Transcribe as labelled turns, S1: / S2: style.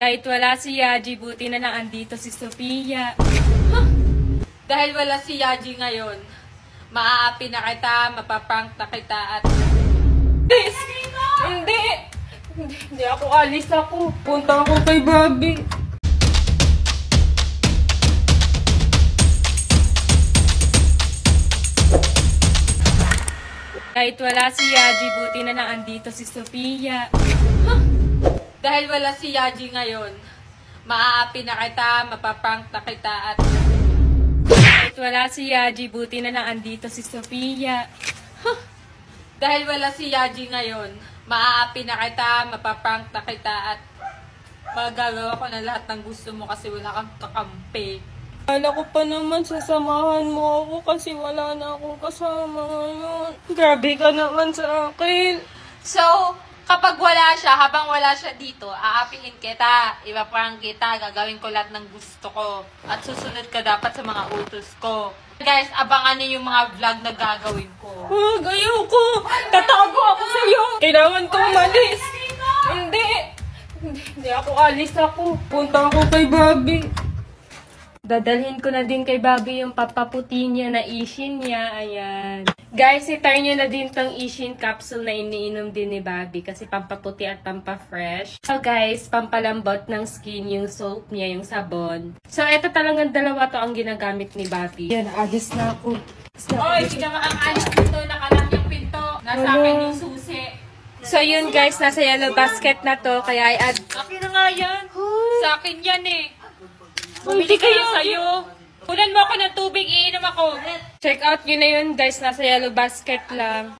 S1: Kahit wala si Yaji, buti na lang andito si Sofia. Dahil wala si Yaji ngayon, maaapi na kita, mapaprank na kita at... Hindi ako alis ako. Punta ako kay Bobby. Kahit wala si Yaji, buti na lang andito si Sofia. Dahil wala si Yaji ngayon, maaapi na kita, mapaprank na kita at... Kahit wala si Yaji, buti na lang andito si Sofia. Dahil wala si Yaji ngayon, maaapi na kita, mapaprank na kita at magagawa ko na lahat ng gusto mo kasi wala kang kakampi. Kala ko pa naman sasamahan mo ako kasi wala na akong kasama ngayon. Grabe ka naman sa akin.
S2: So, kapag wala siya, habang wala siya dito, aapihin kita, ipaprank kita, gagawin ko lahat ng gusto ko. At susunod ka dapat sa mga utos ko. Guys, abangan niyo yung mga vlog na gagawin ko.
S1: Ayoko! Tatago ako sa'yo! Kailangan ko umalis! Hindi ako alis ako. Punta ako kay Bobby. Dadalhin ko na din kay Bobby yung papaputi niya na Ishin niya. Ayan. Guys, i-try nyo na din tong Ishin capsule na iniinom din ni Bobby kasi pampaputi at pampafresh. So guys, pampalambot ng skin yung soap niya, yung sabon. So ito talagang dalawa to ang ginagamit ni Bobby. Yan, alis na ako.
S2: Oy, hindi ka makakaalis dito, nakalang yung pinto. Nasa akin yung susi.
S1: So yun guys, nasa yellow basket na to, kaya i-add.
S2: Akin na nga yan. Sa akin yan eh.
S1: Bumili kayo
S2: sa'yo. Kunan mo ako ng tubig, iinom ako.
S1: Check out nyo na yun guys, nasa yellow basket lang.